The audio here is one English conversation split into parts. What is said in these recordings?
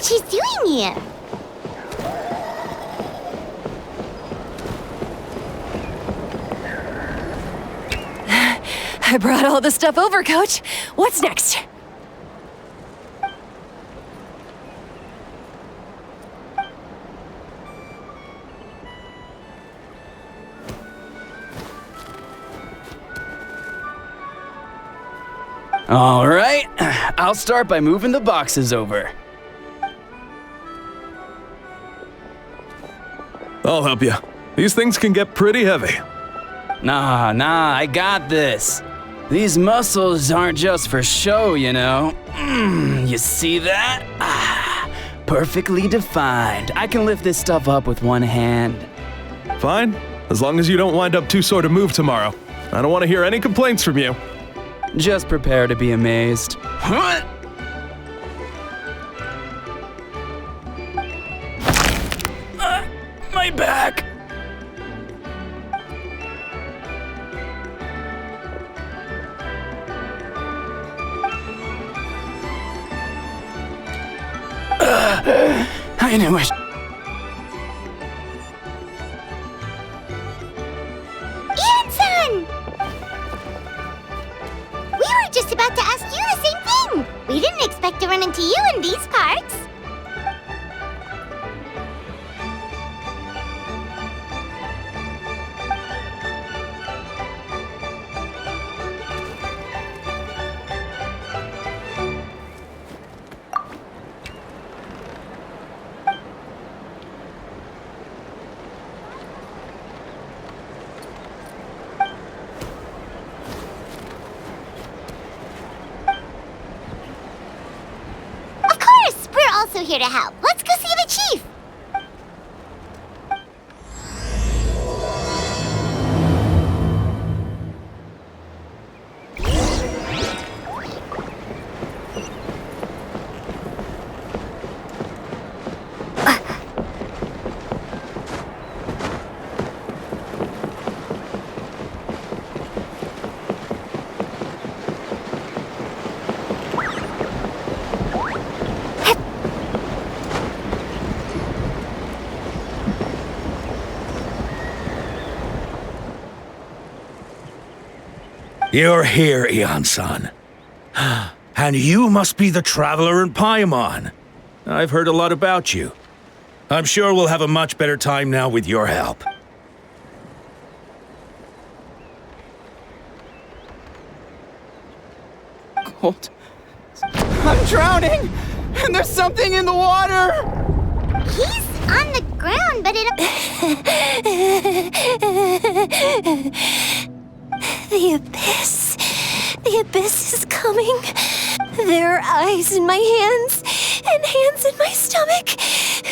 what she's doing here. I brought all the stuff over, Coach. What's next? All right, I'll start by moving the boxes over. I'll help you. These things can get pretty heavy. Nah, I got this. These muscles aren't just for show, you know. You see that? Perfectly defined. I can lift this stuff up with one hand. Fine, as long as you don't wind up too sore to move tomorrow. I don't want to hear any complaints from you. Just prepare to be amazed. My back! I knew it. Just about to ask you the same thing. We didn't expect to run into you in these parts. Also here to help. Let's go see the chief. You're here, Eon-san. And you must be the traveler in Paimon. I've heard a lot about you. I'm sure we'll have a much better time now with your help. Cold. I'm drowning! And there's something in the water! He's on the ground, but it... The abyss. The abyss is coming. There are eyes in my hands, and hands in my stomach.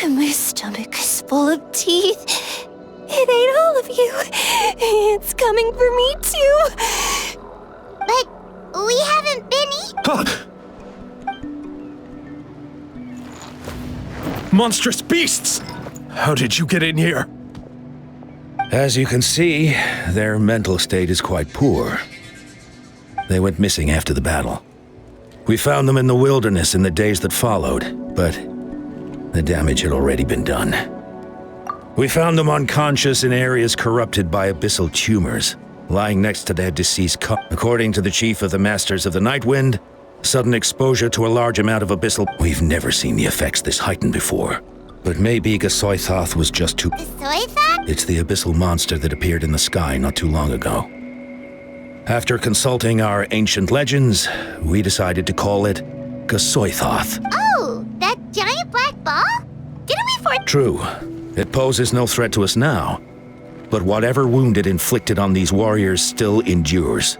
And my stomach is full of teeth. It ate all of you. It's coming for me, too. But we haven't been Monstrous beasts! How did you get in here? As you can see, their mental state is quite poor. They went missing after the battle. We found them in the wilderness in the days that followed, but the damage had already been done. We found them unconscious in areas corrupted by abyssal tumors, lying next to their deceased According to the chief of the Masters of the Nightwind, sudden exposure to a large amount of abyssal... We've never seen the effects this heightened before. But maybe Gasoithoth was just too... Gasoithoth? It's the abyssal monster that appeared in the sky not too long ago. After consulting our ancient legends, we decided to call it Gasoithoth. Oh, that giant black ball? Didn't we True. It poses no threat to us now. But whatever wound it inflicted on these warriors still endures.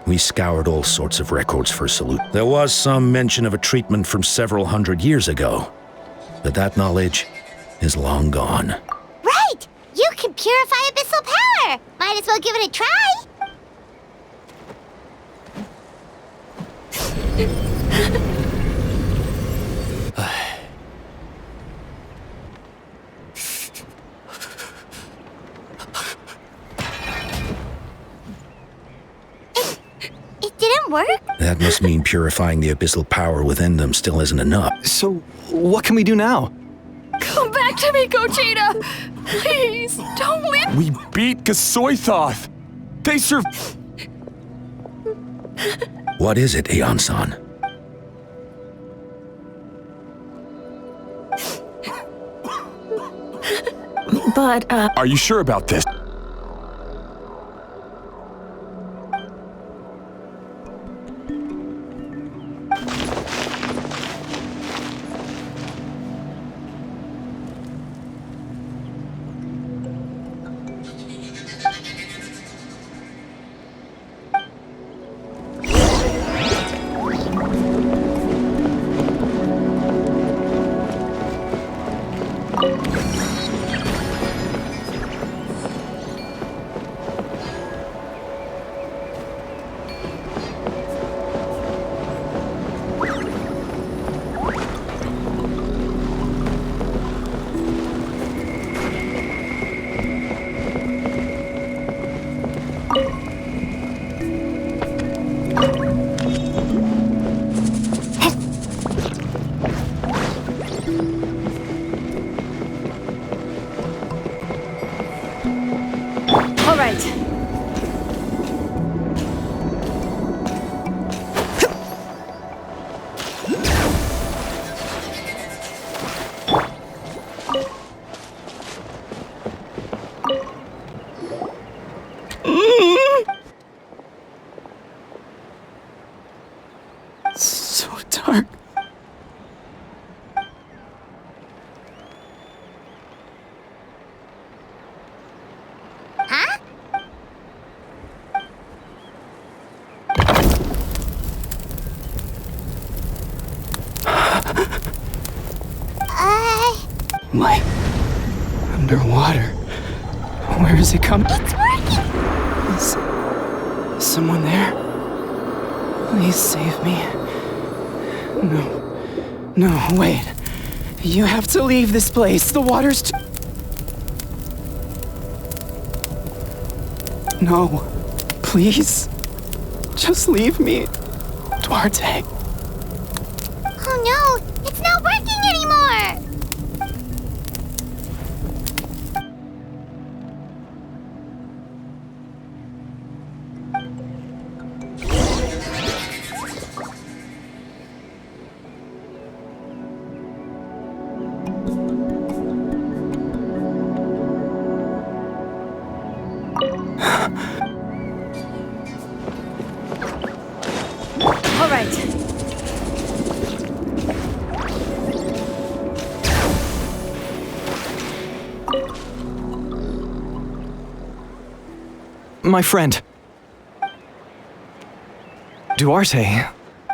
We scoured all sorts of records for a salute. There was some mention of a treatment from several hundred years ago. But that knowledge is long gone. Right! You can purify abyssal power! Might as well give it a try! It didn't doesn't work? That must mean purifying the abyssal power within them still isn't enough. So, what can we do now? Come back to me, Gogeta! Please, don't leave. We beat Gasoithoth! They What is it, Aeon-san? But, Are you sure about this? all right. So dark. Huh? Light. Underwater. Where is it coming? It's working! Is someone there? Please save me. No, wait. You have to leave this place. The water's too... No. Please. Just leave me. Duarte. Oh no! It's not working anymore! All right. My friend. Duarte.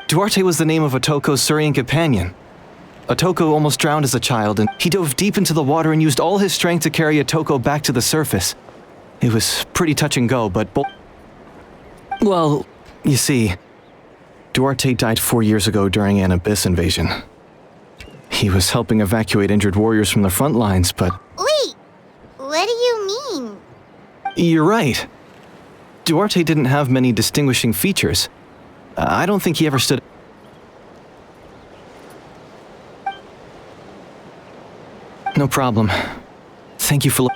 Duarte was the name of Otoko's Surian companion. Otoko almost drowned as a child, and he dove deep into the water and used all his strength to carry Otoko back to the surface. It was pretty touch and go, but well, you see, Duarte died 4 years ago during an abyss invasion. He was helping evacuate injured warriors from the front lines, but... Wait! What do you mean? You're right. Duarte didn't have many distinguishing features. I don't think he ever stood... No problem. Thank you for...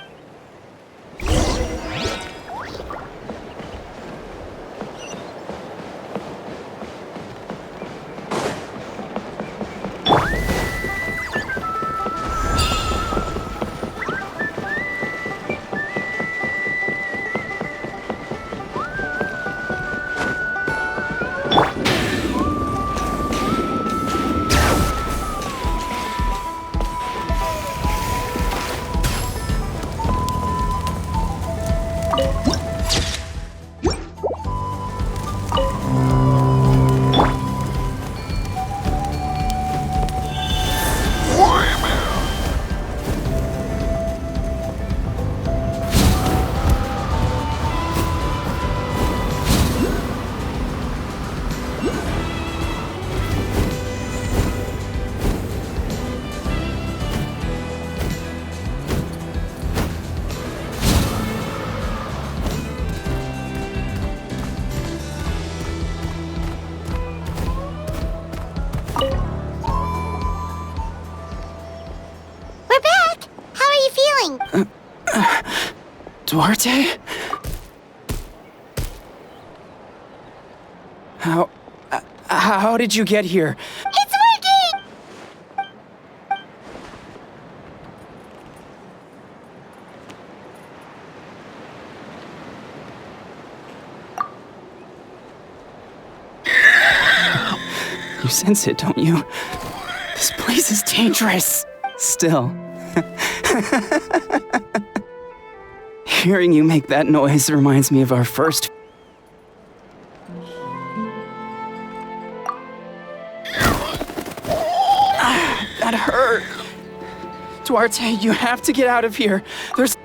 Duarte? How did you get here? It's working! You sense it, don't you? This place is dangerous. Still. Hearing you make that noise reminds me of our first... That hurt. Duarte, you have to get out of here. There's...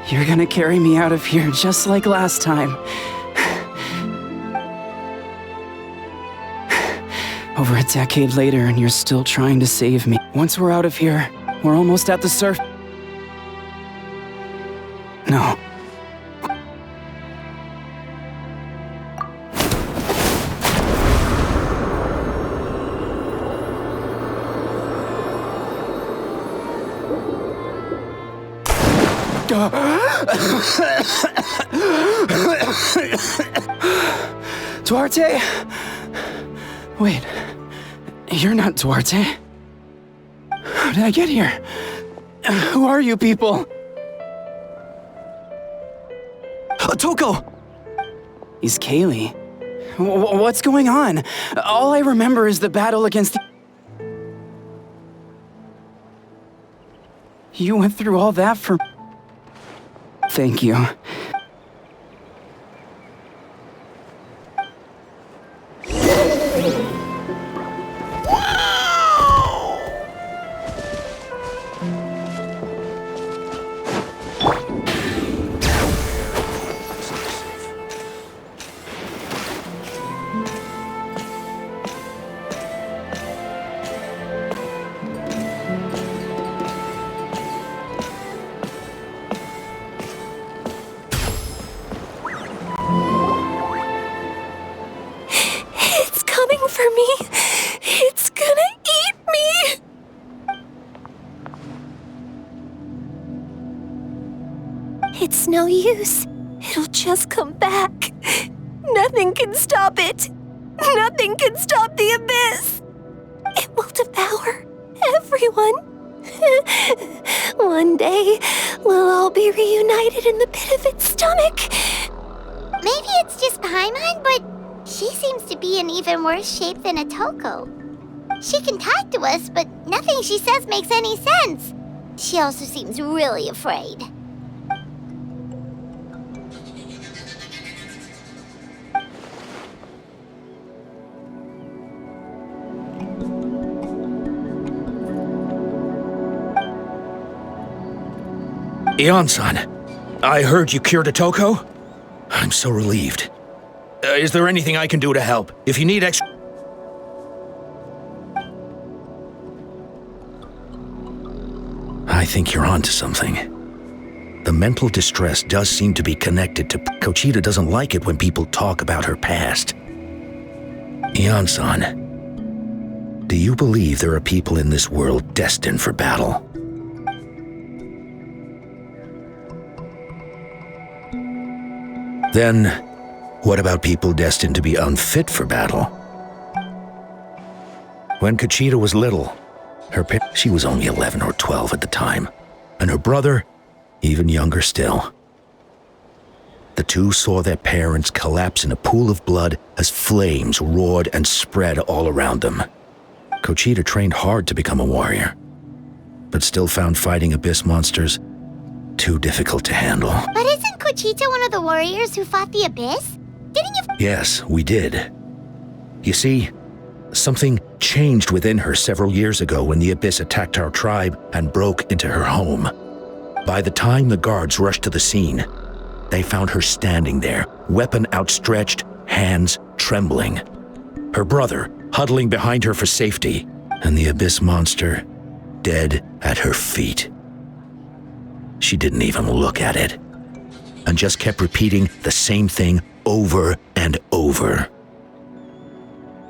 You're gonna carry me out of here just like last time. Over a decade later, and you're still trying to save me. Once we're out of here, we're almost at the surf. No. Duarte? Wait, you're not Duarte. How did I get here? Who are you people? Toko! He's Kaylee. What's going on? All I remember is the battle against the... You went through all that for... Thank you. For me, it's gonna eat me! It's no use. It'll just come back. Nothing can stop it. Nothing can stop the abyss. It will devour everyone. One day, we'll all be reunited in the pit of its stomach. Maybe it's just Paimon, but she seems to be in even worse shape than Otoko. She can talk to us, but nothing she says makes any sense. She also seems really afraid. Ion-san, I heard you cured Otoko? I'm so relieved. Is there anything I can do to help? If you need extra... I think you're onto something. The mental distress does seem to be connected to... Kochita doesn't like it when people talk about her past. Ion-san, do you believe there are people in this world destined for battle? Then, what about people destined to be unfit for battle? When Kochita was little, she was only 11 or 12 at the time, and her brother, even younger still. The two saw their parents collapse in a pool of blood as flames roared and spread all around them. Kochita trained hard to become a warrior, but still found fighting abyss monsters too difficult to handle. But isn't Kochita one of the warriors who fought the abyss? Didn't you... Yes, we did. You see, something changed within her several years ago when the abyss attacked our tribe and broke into her home. By the time the guards rushed to the scene, they found her standing there, weapon outstretched, hands trembling. Her brother huddling behind her for safety, and the abyss monster dead at her feet. She didn't even look at it, and just kept repeating the same thing over and over.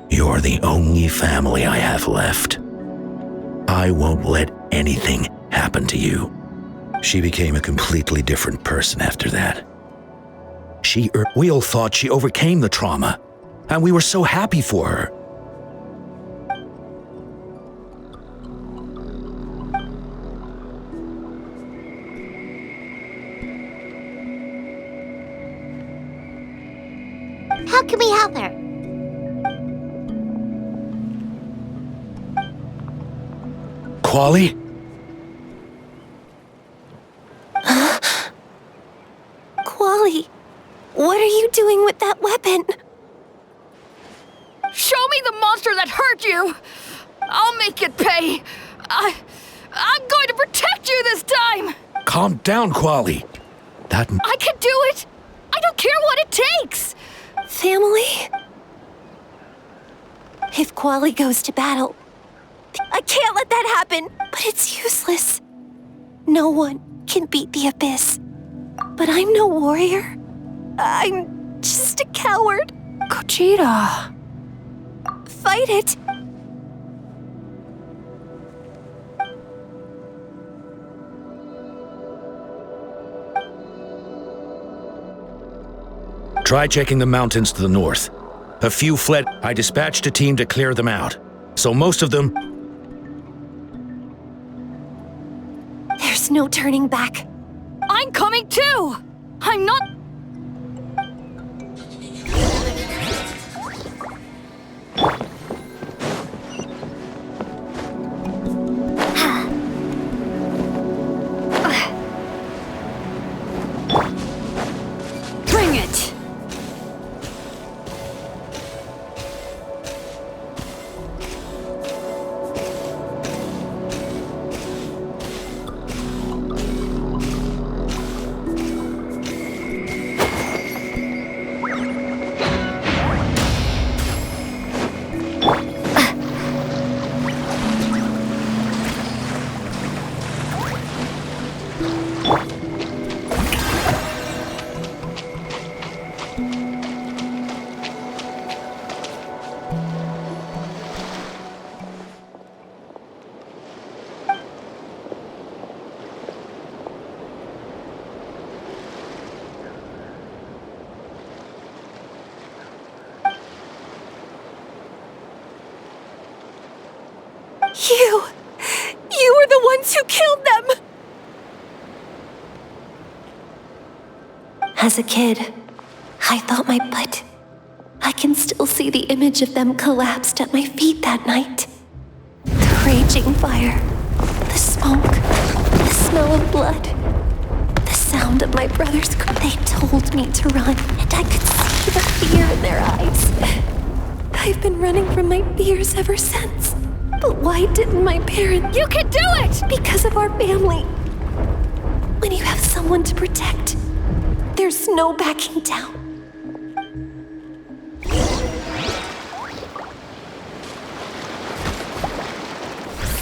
You're the only family I have left. I won't let anything happen to you. She became a completely different person after that. We all thought she overcame the trauma, and we were so happy for her. How can we help her? Quali? Quali, what are you doing with that weapon? Show me the monster that hurt you! I'll make it pay! I'm going to protect you this time! Calm down, Quali. I can do it! I don't care what it takes! Family? If Quali goes to battle, I can't let that happen, but it's useless. No one can beat the Abyss. But I'm no warrior. I'm just a coward. Gogeta. Fight it. Try checking the mountains to the north. A few fled. I dispatched a team to clear them out. So most of them... There's no turning back. I'm coming too! I'm not... Bring it! You were the ones who killed them! As a kid, I thought I can still see the image of them collapsed at my feet that night. The raging fire, the smoke, the smell of blood, the sound of my brother's cry. They told me to run, and I could see the fear in their eyes. I've been running from my fears ever since. But why didn't my parents? You can do it! Because of our family. When you have someone to protect, there's no backing down.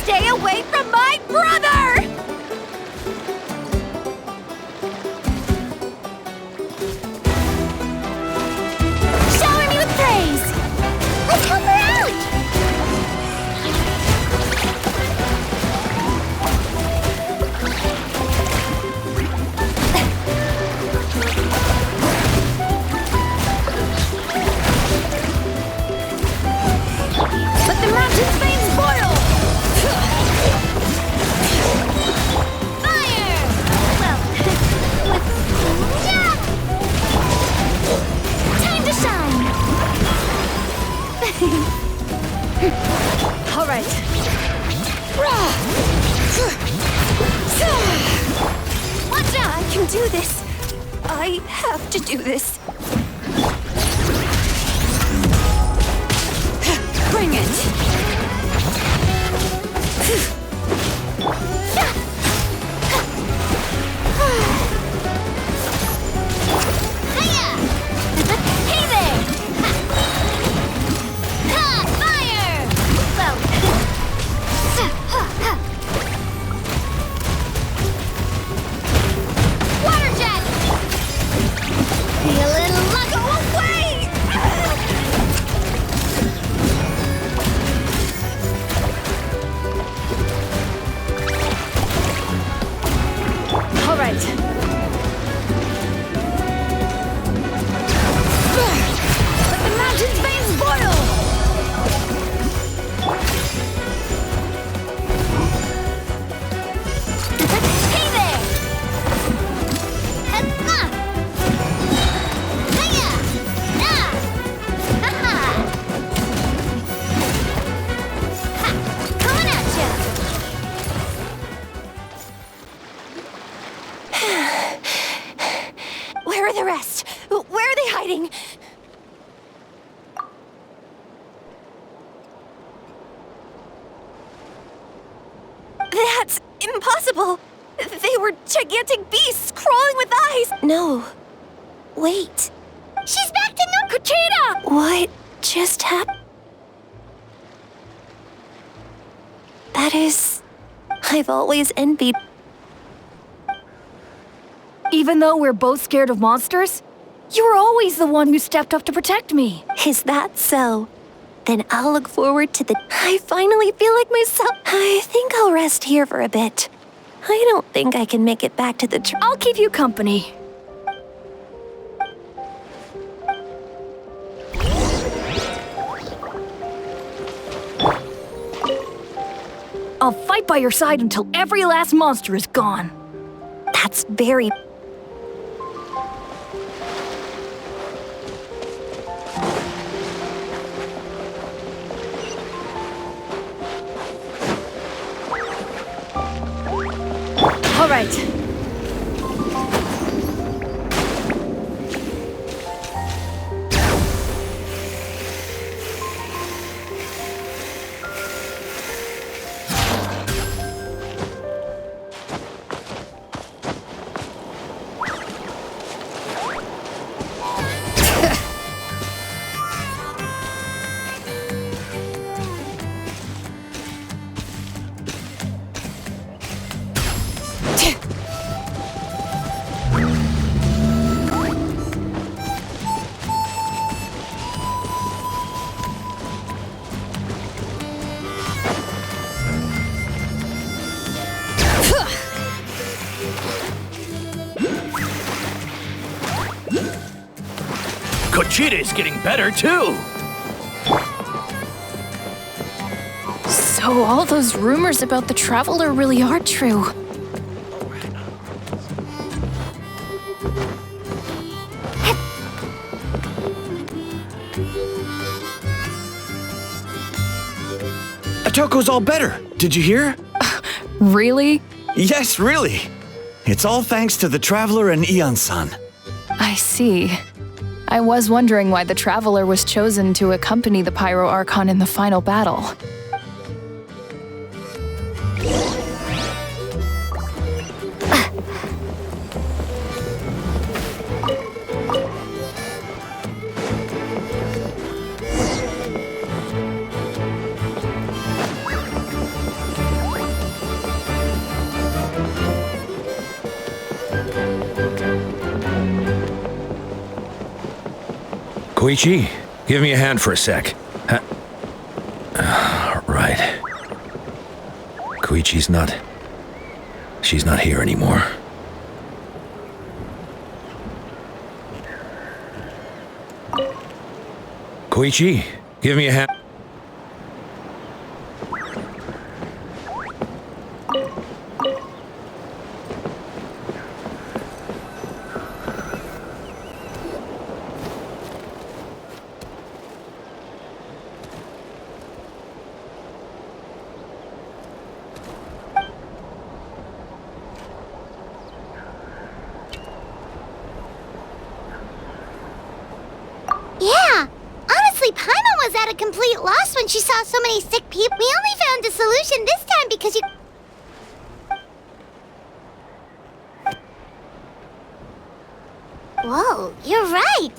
Stay away from my brother! Shower me with praise! Let's help her out! Let the mountain's veins boil! Fire! Well, yeah! Time to shine! All right. Watch out! I can do this. I have to do this. Bring it! Hey there! Ha! Fire! Well, water jet! Feel it luck away! rest. Where are they hiding? That's impossible. They were gigantic beasts crawling with eyes. No. Wait. She's back to no Kuchina! What just happened? That is... I've always envied... Even though we're both scared of monsters, you were always the one who stepped up to protect me. Is that so? Then I'll look forward to the... I finally feel like myself. I think I'll rest here for a bit. I don't think I can make it back to the... I'll keep you company. I'll fight by your side until every last monster is gone. That's very... All right. Kochita is getting better, too! So all those rumors about the Traveler really are true. Atoko's all better. Did you hear? Really? Yes, really. It's all thanks to the Traveler and Ian-san. I see. I was wondering why the Traveler was chosen to accompany the Pyro Archon in the final battle. Koichi, give me a hand for a sec. Right. Koichi's not... She's not here anymore. Koichi, give me a hand... Yeah! Honestly, Paimon was at a complete loss when she saw so many sick people. We only found a solution this time because you... Whoa, you're right!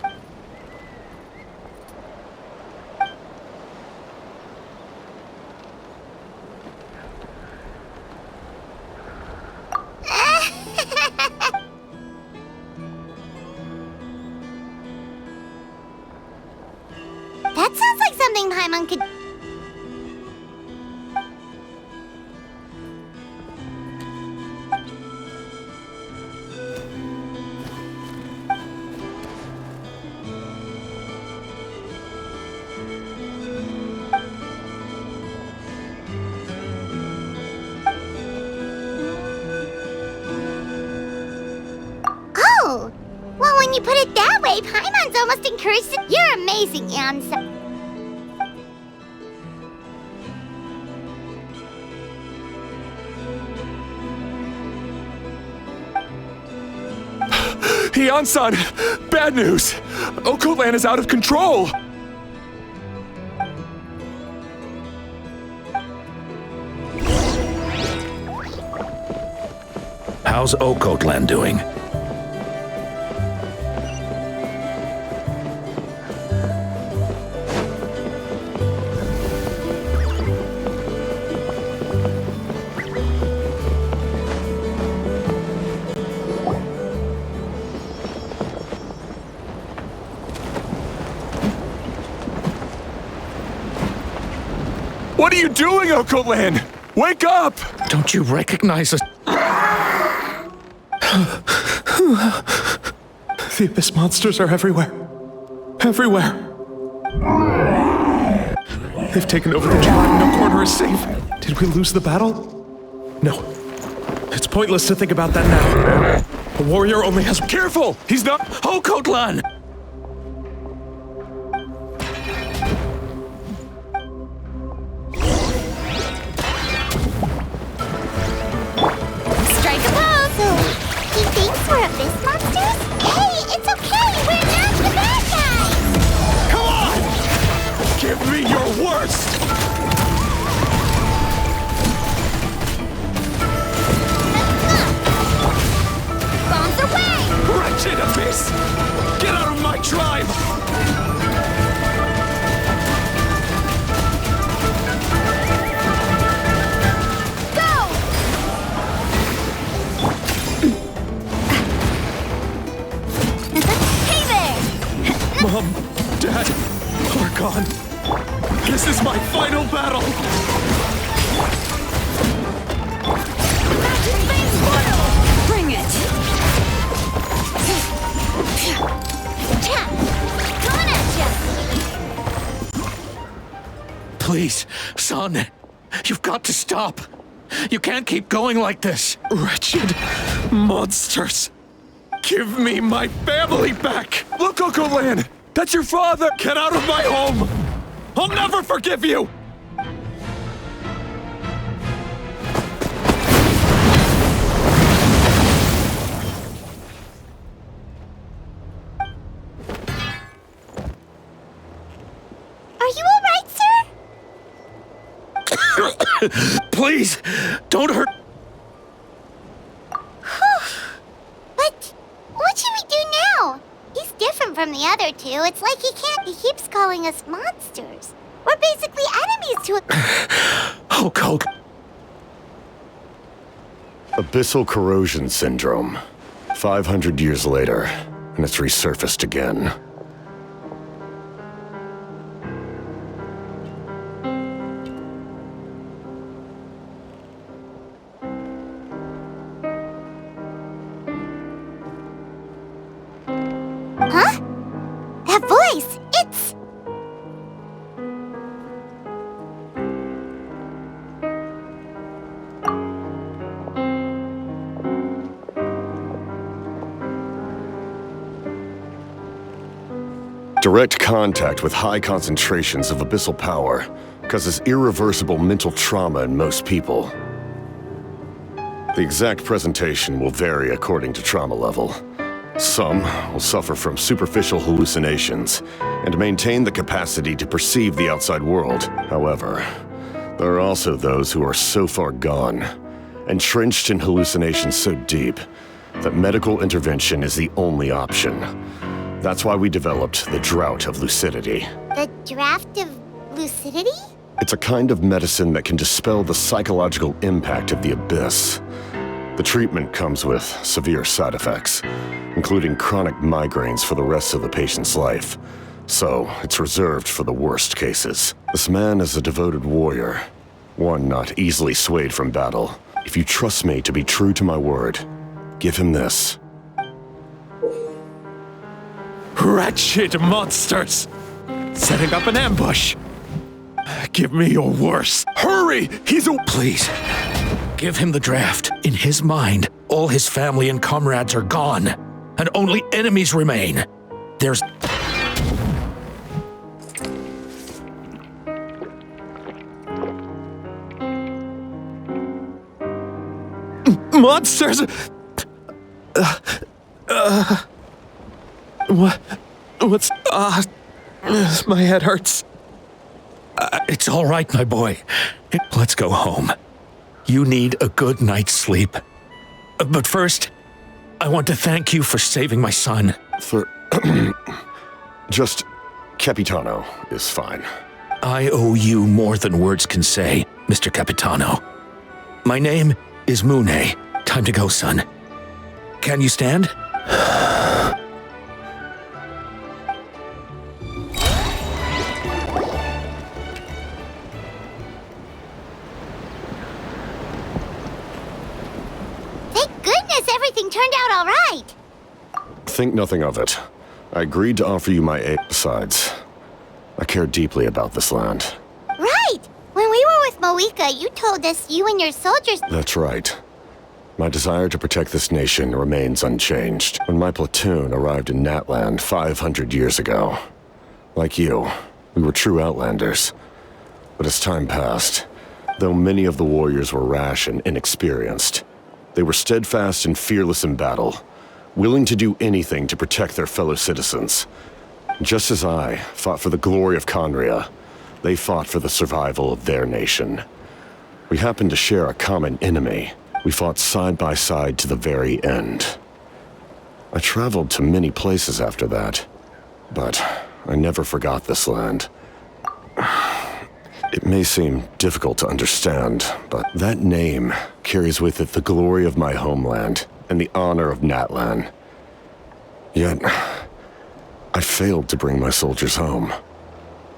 That sounds like something Paimon could... Oh! Well, when you put it that way, Paimon's almost encouraged to... You're amazing, Ansa. Ian-san! Bad news! Okoland is out of control! How's Okotlan doing? What are you doing, Okoland? Wake up! Don't you recognize us? The Abyss monsters are everywhere. Everywhere. They've taken over the gym. No corner is safe. Did we lose the battle? No. It's pointless to think about that now. A warrior only has— Careful! He's not— Okotlan! Strike a pose! So, he thinks we're Abyss monsters? Hey, it's okay! We're not the bad guys! Come on! Give me your worst! Bombs away! Wretched Abyss! Get out of my tribe! Go! Hey there! Mom, Dad, Archon. This is my final battle! Bring it! Coming at ya! Please, son, you've got to stop. You can't keep going like this. Wretched monsters! Give me my family back! Look, Okoland! That's your father! Get out of my home! I'll never forgive you! Are you alright, sir? Please, don't hurt. But what should we do now? He's different from the other two. It's like he keeps calling us monsters. We're basically enemies to Oh, Coke. Abyssal corrosion syndrome. 500 years later, and it's resurfaced again. Huh? That voice! It's... Direct contact with high concentrations of abyssal power causes irreversible mental trauma in most people. The exact presentation will vary according to trauma level. Some will suffer from superficial hallucinations and maintain the capacity to perceive the outside world. However, there are also those who are so far gone, entrenched in hallucinations so deep, that medical intervention is the only option. That's why we developed the Drought of Lucidity. The draft of lucidity? It's a kind of medicine that can dispel the psychological impact of the Abyss. The treatment comes with severe side effects, including chronic migraines for the rest of the patient's life. So, it's reserved for the worst cases. This man is a devoted warrior, one not easily swayed from battle. If you trust me to be true to my word, give him this. Wretched monsters! Setting up an ambush! Give me your worst! Hurry! He's a— Please, give him the draft. In his mind, all his family and comrades are gone, and only enemies remain. There's... monsters! What's... my head hurts. It's all right, my boy. Let's go home. You need a good night's sleep. But first, I want to thank you for saving my son. Just Capitano is fine. I owe you more than words can say, Mr. Capitano. My name is Mune. Time to go, son. Can you stand? Thank goodness everything turned out all right. Think nothing of it. I agreed to offer you my aid. Besides, I care deeply about this land. Right! When we were with Moika, you told us you and your soldiers... That's right. My desire to protect this nation remains unchanged. When my platoon arrived in Natlan 500 years ago, like you, we were true outlanders. But as time passed, though many of the warriors were rash and inexperienced, they were steadfast and fearless in battle, willing to do anything to protect their fellow citizens. Just as I fought for the glory of Conria, they fought for the survival of their nation. We happened to share a common enemy. We fought side by side to the very end. I traveled to many places after that, but I never forgot this land. It may seem difficult to understand, but that name carries with it the glory of my homeland and the honor of Natlan. Yet, I failed to bring my soldiers home.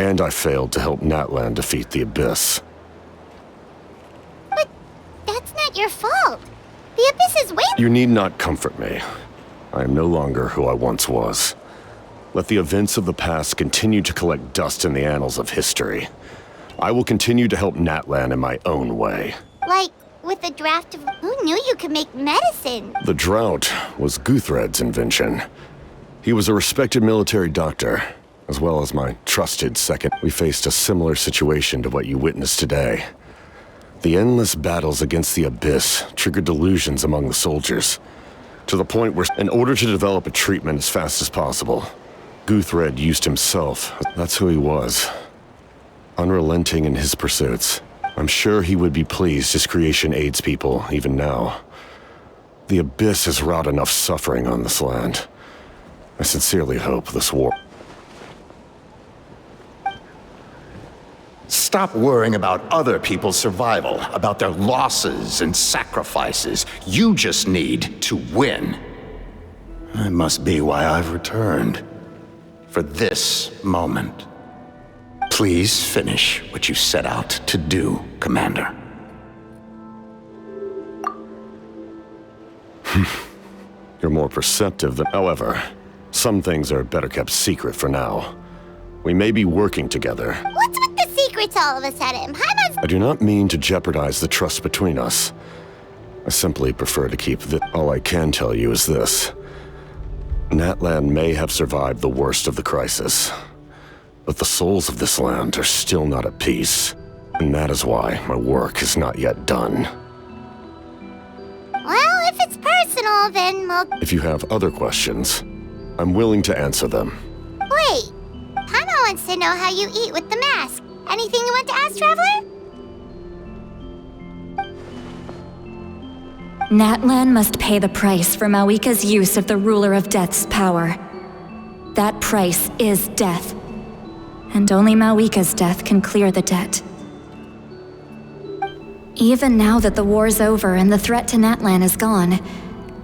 And I failed to help Natlan defeat the Abyss. But that's not your fault. The Abyss is way... You need not comfort me. I am no longer who I once was. Let the events of the past continue to collect dust in the annals of history. I will continue to help Natlan in my own way. Like, with the draft of... Who knew you could make medicine? The drought was Guthred's invention. He was a respected military doctor, as well as my trusted second. We faced a similar situation to what you witnessed today. The endless battles against the Abyss triggered delusions among the soldiers, to the point where, in order to develop a treatment as fast as possible, Guthred used himself. That's who he was. Unrelenting in his pursuits. I'm sure he would be pleased his creation aids people, even now. The Abyss has wrought enough suffering on this land. I sincerely hope this war... Stop worrying about other people's survival, about their losses and sacrifices. You just need to win. That must be why I've returned. For this moment. Please finish what you set out to do, Commander. You're more perceptive than... However, some things are better kept secret for now. We may be working together. What's with the secrets all of a sudden? I do not mean to jeopardize the trust between us. I simply prefer to keep all I can tell you is this. Natlan may have survived the worst of the crisis, but the souls of this land are still not at peace. And that is why my work is not yet done. Well, if it's personal, then we'll... If you have other questions, I'm willing to answer them. Wait, Paimon wants to know how you eat with the mask. Anything you want to ask, Traveler? Natlan must pay the price for Mawika's use of the Ruler of Death's power. That price is death. And only Mawika's death can clear the debt. Even now that the war's over and the threat to Natlan is gone,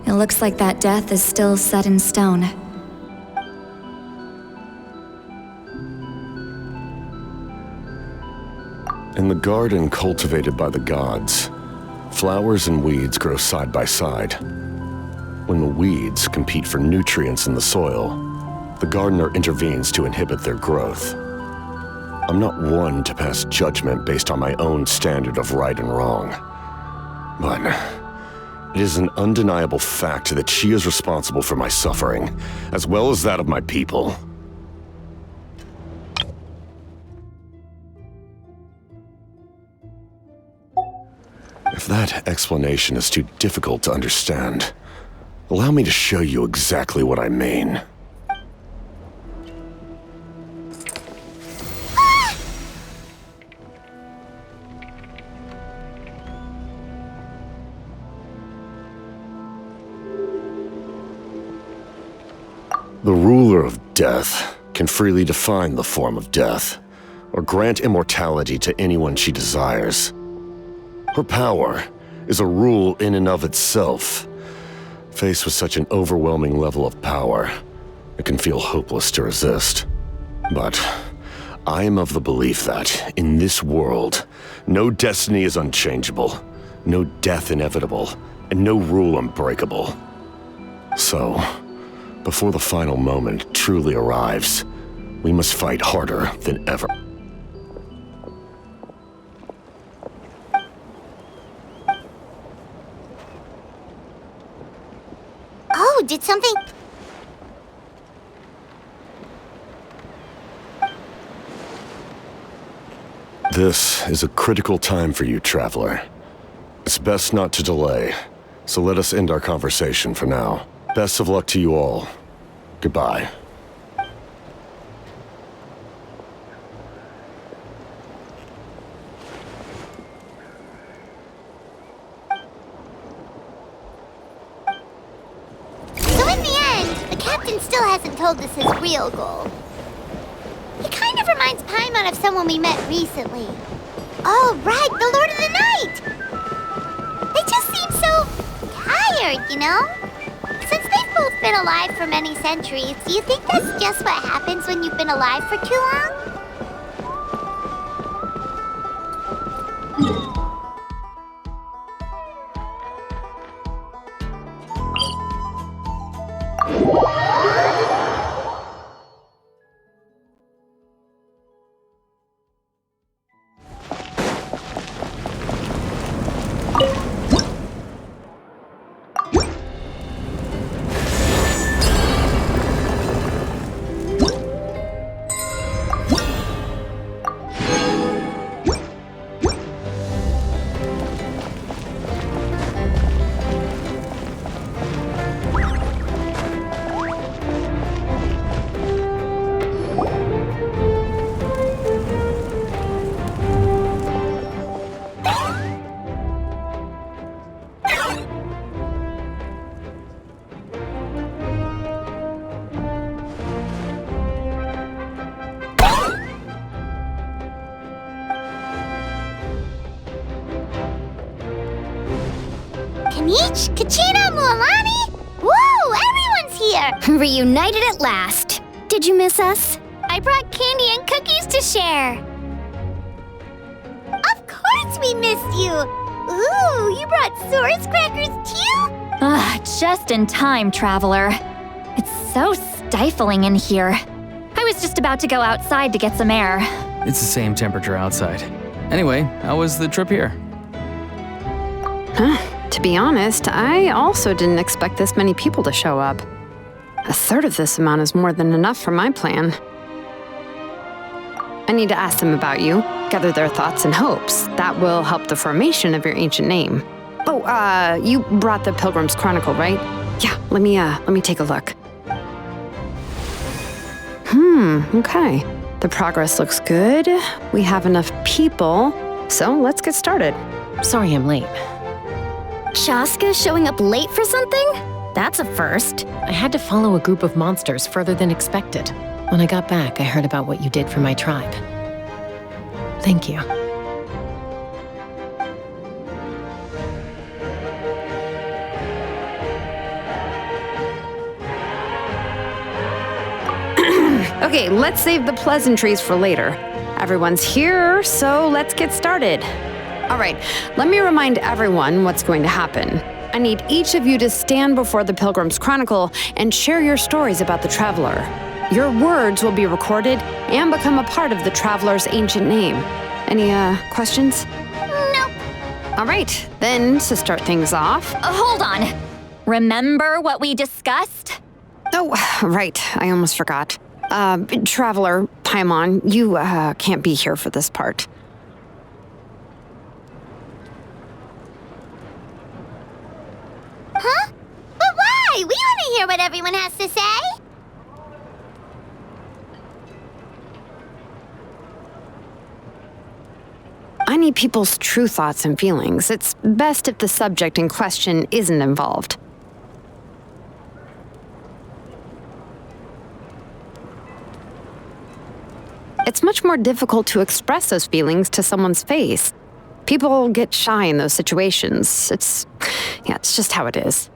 it looks like that death is still set in stone. In the garden cultivated by the gods, flowers and weeds grow side by side. When the weeds compete for nutrients in the soil, the gardener intervenes to inhibit their growth. I'm not one to pass judgment based on my own standard of right and wrong. But it is an undeniable fact that she is responsible for my suffering, as well as that of my people. If that explanation is too difficult to understand, allow me to show you exactly what I mean. The ruler of death can freely define the form of death, or grant immortality to anyone she desires. Her power is a rule in and of itself. Faced with such an overwhelming level of power, it can feel hopeless to resist. But I am of the belief that, in this world, no destiny is unchangeable, no death inevitable, and no rule unbreakable. So, before the final moment truly arrives, we must fight harder than ever. Oh, did something... This is a critical time for you, Traveler. It's best not to delay, so let us end our conversation for now. Best of luck to you all. Goodbye. So in the end, the captain still hasn't told us his real goal. He kind of reminds Paimon of someone we met recently. Oh, right, the Lord of the Night! They just seem so tired, you know? Since they've both been alive for many centuries, do you think that's just what happens when you've been alive for too long? Kanich, Kachina, Mualani? Woo, everyone's here! Reunited at last. Did you miss us? I brought candy and cookies to share. Of course we missed you! Ooh, you brought Source crackers too? Just in time, Traveler. It's so stifling in here. I was just about to go outside to get some air. It's the same temperature outside. Anyway, how was the trip here? To be honest, I also didn't expect this many people to show up. A third of this amount is more than enough for my plan. I need to ask them about you, gather their thoughts and hopes. That will help the formation of your ancient name. Oh, you brought the Pilgrim's Chronicle, right? Yeah, let me take a look. Okay. The progress looks good. We have enough people, so let's get started. Sorry I'm late. Shaska showing up late for something? That's a first. I had to follow a group of monsters further than expected. When I got back, I heard about what you did for my tribe. Thank you. Okay, let's save the pleasantries for later. Everyone's here, so let's get started. All right, let me remind everyone what's going to happen. I need each of you to stand before the Pilgrim's Chronicle and share your stories about the Traveler. Your words will be recorded and become a part of the Traveler's ancient name. Any, questions? Nope. All right, then to start things off... Hold on. Remember what we discussed? Oh, right, I almost forgot. Traveler, Paimon, you, can't be here for this part. Huh? But why? We want to hear what everyone has to say. I need people's true thoughts and feelings. It's best if the subject in question isn't involved. It's much more difficult to express those feelings to someone's face. People get shy in those situations. It's just how it is.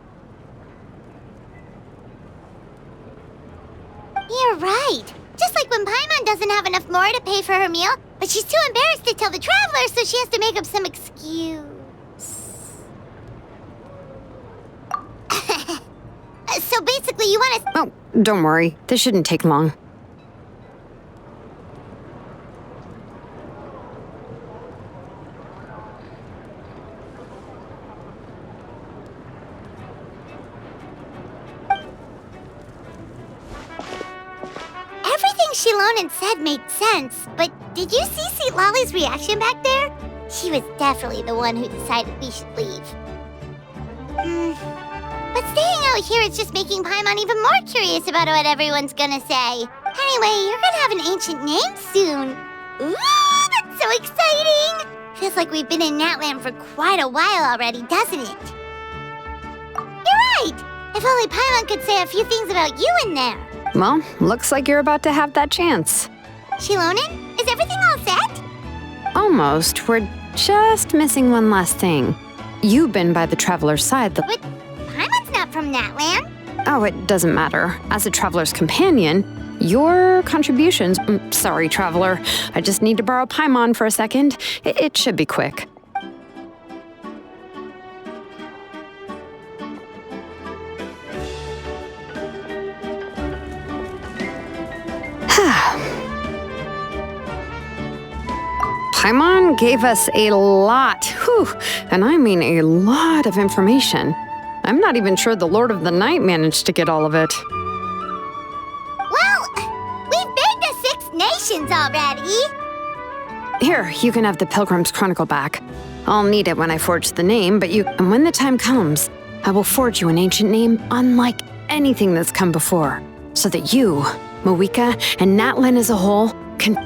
You're right. Just like when Paimon doesn't have enough lore to pay for her meal, but she's too embarrassed to tell the traveler, so she has to make up some excuse. So basically, you want to... Oh, don't worry. This shouldn't take long. Everything Shilonen said made sense, but did you see Sweet Lolly's reaction back there? She was definitely the one who decided we should leave. But staying out here is just making Paimon even more curious about what everyone's gonna say. Anyway, you're gonna have an ancient name soon. Ooh, that's so exciting! Feels like we've been in Natlan for quite a while already, doesn't it? You're right! If only Paimon could say a few things about you in there. Well, looks like you're about to have that chance. Shilonen, is everything all set? Almost. We're just missing one last thing. You've been by the Traveler's side. But Paimon's not from Natlan. Oh, it doesn't matter. As a Traveler's companion, your contributions... sorry, Traveler. I just need to borrow Paimon for a second. It should be quick. Paimon gave us a lot, and I mean a lot of information. I'm not even sure the Lord of the Night managed to get all of it. Well, we've been to 6 nations already. Here, you can have the Pilgrim's Chronicle back. I'll need it when I forge the name, and when the time comes, I will forge you an ancient name unlike anything that's come before, so that you, Moeka, and Natlan as a whole can